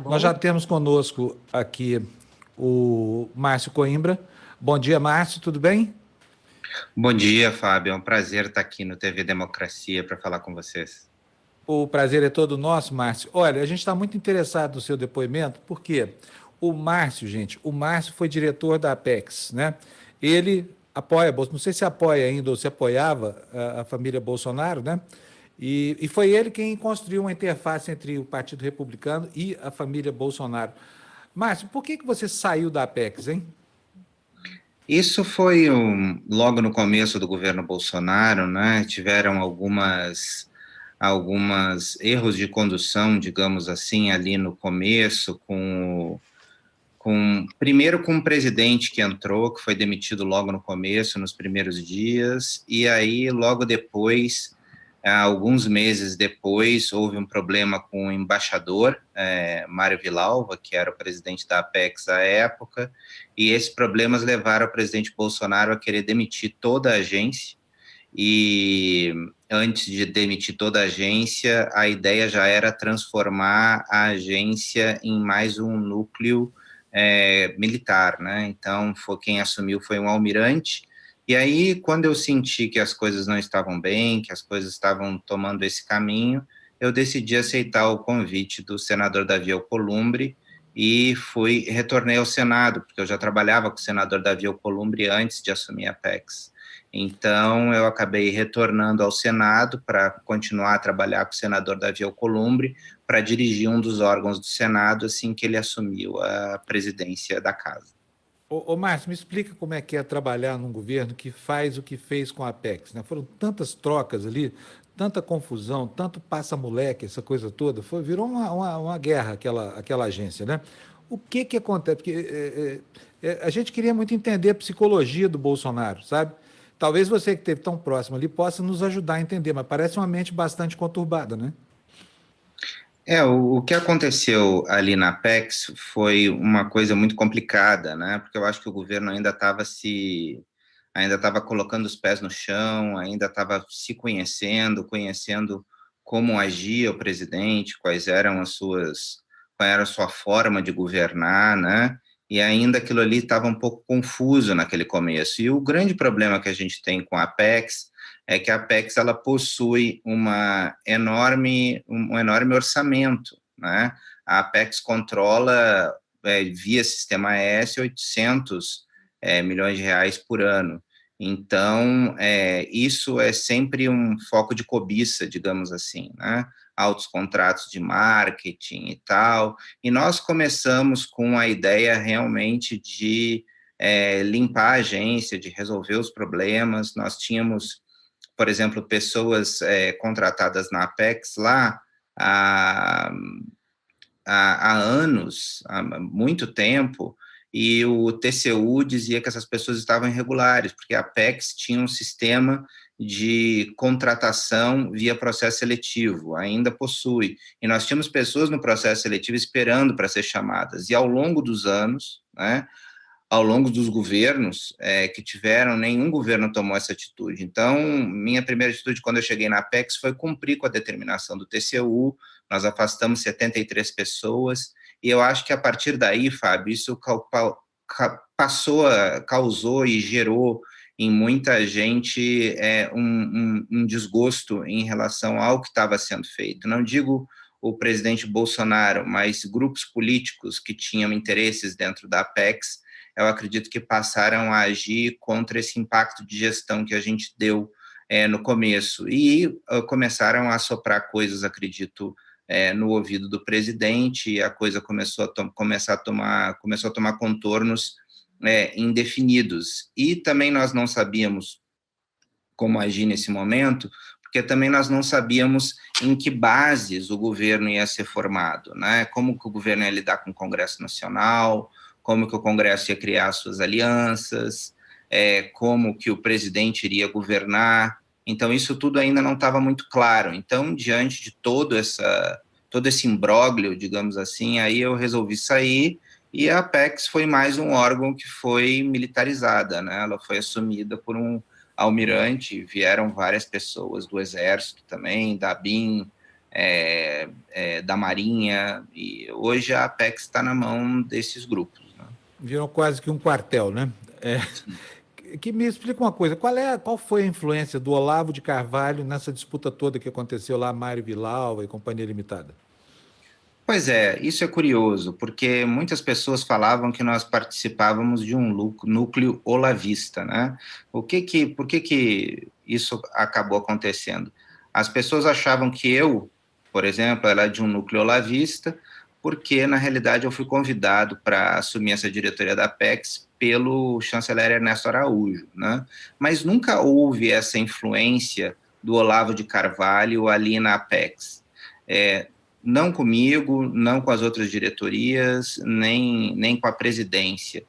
Nós já temos conosco aqui o Márcio Coimbra. Bom dia, Márcio, tudo bem? Bom dia, Fábio. É um prazer estar aqui no TV Democracia para falar com vocês. O prazer é todo nosso, Márcio. Olha, a gente está muito interessado no seu depoimento, porque o Márcio, gente, o Márcio foi diretor da Apex, né? Ele apoia, não sei se apoia ainda ou se apoiava a família Bolsonaro, né? E foi ele quem construiu uma interface entre o Partido Republicano e a família Bolsonaro. Márcio, por que você saiu da Apex, hein? Isso foi logo no começo do governo Bolsonaro, né? Tiveram algumas erros de condução, digamos assim, ali no começo, primeiro com o presidente que entrou, que foi demitido logo no começo, nos primeiros dias, e aí logo depois, alguns meses depois, houve um problema com o embaixador, Mário Vilalva, que era o presidente da Apex à época, e esses problemas levaram o presidente Bolsonaro a querer demitir toda a agência, e antes de demitir toda a agência, a ideia já era transformar a agência em mais um núcleo militar, né? Então, quem assumiu foi um almirante. E aí, quando eu senti que as coisas não estavam bem, que as coisas estavam tomando esse caminho, eu decidi aceitar o convite do senador Davi Alcolumbre e retornei ao Senado, porque eu já trabalhava com o senador Davi Alcolumbre antes de assumir a Apex. Então, eu acabei retornando ao Senado para continuar a trabalhar com o senador Davi Alcolumbre, para dirigir um dos órgãos do Senado assim que ele assumiu a presidência da casa. Márcio, me explica como é que é trabalhar num governo que faz o que fez com a Apex, né? Foram tantas trocas ali, tanta confusão, tanto passa-moleque, essa coisa toda, virou uma guerra aquela agência, né? O que acontece? Porque a gente queria muito entender a psicologia do Bolsonaro, sabe? Talvez você que esteve tão próximo ali possa nos ajudar a entender, mas parece uma mente bastante conturbada, né? O que aconteceu ali na Apex foi uma coisa muito complicada, né? Porque eu acho que o governo ainda estava colocando os pés no chão, ainda estava se conhecendo como agia o presidente, qual era a sua forma de governar, né? E ainda aquilo ali estava um pouco confuso naquele começo. E o grande problema que a gente tem com a Apex é que a Apex ela possui um enorme orçamento, né? A Apex controla via Sistema S 800 milhões de reais por ano. Então, isso é sempre um foco de cobiça, digamos assim, né? Altos contratos de marketing e tal. E nós começamos com a ideia realmente de limpar a agência, de resolver os problemas. Nós tínhamos, por exemplo, pessoas contratadas na Apex lá há, há anos, há muito tempo, e o TCU dizia que essas pessoas estavam irregulares, porque a Apex tinha um sistema de contratação via processo seletivo, ainda possui, e nós tínhamos pessoas no processo seletivo esperando para ser chamadas, e ao longo dos anos, né, ao longo dos governos que tiveram, nenhum governo tomou essa atitude. Então, minha primeira atitude quando eu cheguei na Apex foi cumprir com a determinação do TCU, nós afastamos 73 pessoas, e eu acho que a partir daí, Fábio, isso causou e gerou em muita gente um desgosto em relação ao que estava sendo feito. Não digo o presidente Bolsonaro, mas grupos políticos que tinham interesses dentro da Apex, eu acredito que passaram a agir contra esse impacto de gestão que a gente deu no começo, e começaram a soprar coisas, acredito, no ouvido do presidente, e a coisa começou a tomar contornos indefinidos. E também nós não sabíamos como agir nesse momento, porque também nós não sabíamos em que bases o governo ia ser formado, né? Como que o governo ia lidar com o Congresso Nacional, como que o Congresso ia criar suas alianças, como que o presidente iria governar. Então, isso tudo ainda não estava muito claro. Então, diante de todo esse imbróglio, digamos assim, aí eu resolvi sair, e a Apex foi mais um órgão que foi militarizada, né? Ela foi assumida por um almirante, vieram várias pessoas do Exército também, da ABIN, da Marinha, e hoje a Apex está na mão desses grupos, né? Virou quase que um quartel, né? Que me explica uma coisa, qual foi a influência do Olavo de Carvalho nessa disputa toda que aconteceu lá, Mário Vilalva e Companhia Limitada? Pois é, isso é curioso, porque muitas pessoas falavam que nós participávamos de um núcleo olavista, né? Por que isso acabou acontecendo? As pessoas achavam que eu, por exemplo, era de um núcleo olavista, porque, na realidade, eu fui convidado para assumir essa diretoria da Apex pelo chanceler Ernesto Araújo, né? Mas nunca houve essa influência do Olavo de Carvalho ali na Apex. Não comigo, não com as outras diretorias, nem com a presidência.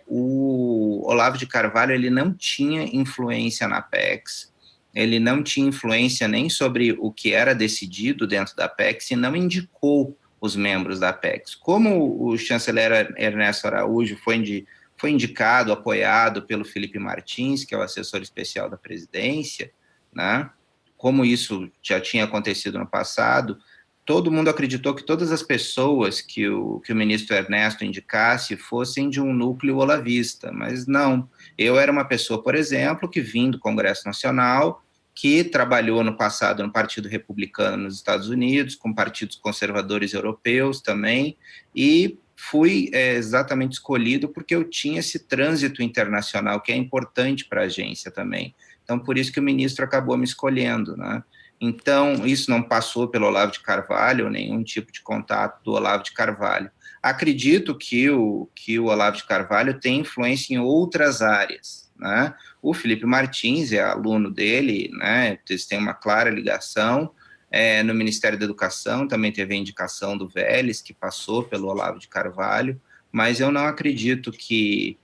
O Olavo de Carvalho ele não tinha influência na Apex, ele não tinha influência nem sobre o que era decidido dentro da Apex e não indicou os membros da Apex. Como o chanceler Ernesto Araújo foi indicado, apoiado pelo Felipe Martins, que é o assessor especial da presidência, né? Como isso já tinha acontecido no passado, todo mundo acreditou que todas as pessoas que o ministro Ernesto indicasse fossem de um núcleo olavista, mas não. Eu era uma pessoa, por exemplo, que vim do Congresso Nacional, que trabalhou no passado no Partido Republicano nos Estados Unidos, com partidos conservadores europeus também, e fui exatamente escolhido porque eu tinha esse trânsito internacional que é importante para a agência também. Então, por isso que o ministro acabou me escolhendo, né? Então, isso não passou pelo Olavo de Carvalho, nenhum tipo de contato do Olavo de Carvalho. Acredito que o Olavo de Carvalho tem influência em outras áreas, né? O Felipe Martins é aluno dele, né? Eles têm uma clara ligação. No Ministério da Educação também teve a indicação do Vélez, que passou pelo Olavo de Carvalho, mas eu não acredito que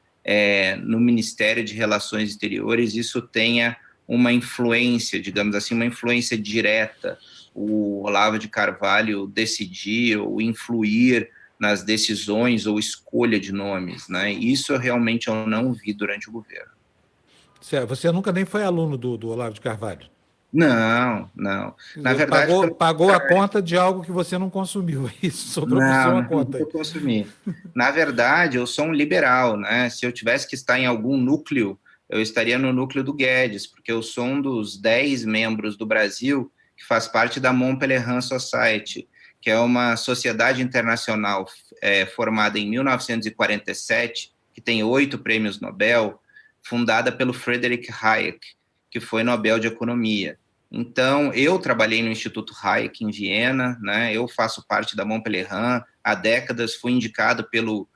no Ministério de Relações Exteriores isso tenha uma influência, digamos assim, uma influência direta, o Olavo de Carvalho decidir ou influir nas decisões ou escolha de nomes, né? Isso realmente eu não vi durante o governo. Você nunca nem foi aluno do Olavo de Carvalho? Não. Quer Na dizer, verdade, pagou a conta de algo que você não consumiu, isso sobrou por não, sua não conta. vou consumir. Na verdade, eu sou um liberal, né? Se eu tivesse que estar em algum núcleo, eu estaria no núcleo do Guedes, porque eu sou um dos 10 membros do Brasil que faz parte da Mont Pelerin Society, que é uma sociedade internacional formada em 1947, que tem 8 prêmios Nobel, fundada pelo Friedrich Hayek, que foi Nobel de Economia. Então, eu trabalhei no Instituto Hayek em Viena, né? Eu faço parte da Mont Pelerin, há décadas fui indicado pelo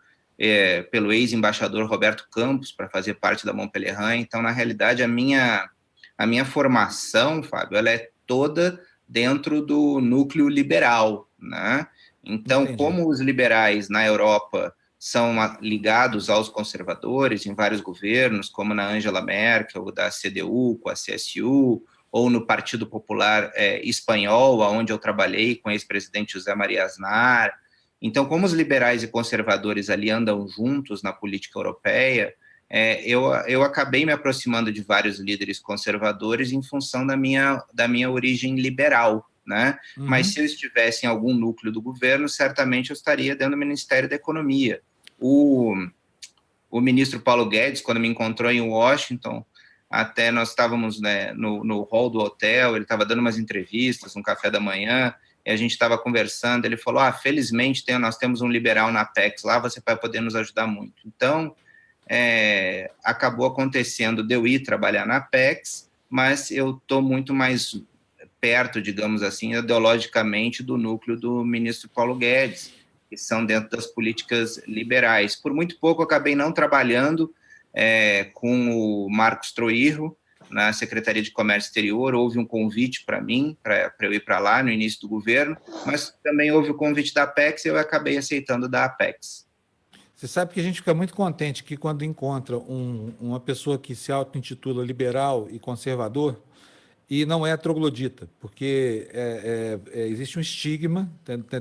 ex-embaixador Roberto Campos para fazer parte da Mont Pelerin. Então, na realidade, a minha formação, Fábio, ela é toda dentro do núcleo liberal, né? Então, Entendi. como os liberais na Europa são ligados aos conservadores em vários governos, como na Angela Merkel, da CDU, com a CSU, ou no Partido Popular Espanhol, onde eu trabalhei com o ex-presidente José Maria Aznar. Então, como os liberais e conservadores ali andam juntos na política europeia, eu acabei me aproximando de vários líderes conservadores em função da minha origem liberal, né? Uhum. Mas se eu estivesse em algum núcleo do governo, certamente eu estaria dentro do Ministério da Economia. O ministro Paulo Guedes, quando me encontrou em Washington, até nós estávamos, né, no hall do hotel, ele estava dando umas entrevistas, um café da manhã, e a gente estava conversando, ele falou, felizmente nós temos um liberal na Apex, lá você vai poder nos ajudar muito. Então, acabou acontecendo de eu ir trabalhar na Apex, mas eu estou muito mais perto, digamos assim, ideologicamente do núcleo do ministro Paulo Guedes, que são dentro das políticas liberais. Por muito pouco, eu acabei não trabalhando com o Marcos Troirro, na Secretaria de Comércio Exterior. Houve um convite para mim, para eu ir para lá no início do governo, mas também houve o convite da Apex e eu acabei aceitando da Apex. Você sabe que a gente fica muito contente que quando encontra uma pessoa que se auto-intitula liberal e conservador e não é troglodita, porque existe um estigma,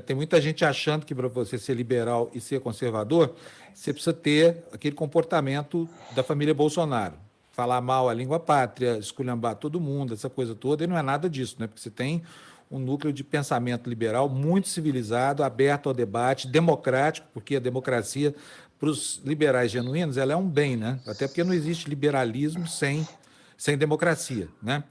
tem muita gente achando que para você ser liberal e ser conservador, você precisa ter aquele comportamento da família Bolsonaro. Falar mal a língua pátria, esculhambar todo mundo, essa coisa toda, e não é nada disso, né? Porque você tem um núcleo de pensamento liberal muito civilizado, aberto ao debate, democrático, porque a democracia, para os liberais genuínos, ela é um bem, né? Até porque não existe liberalismo sem democracia, né?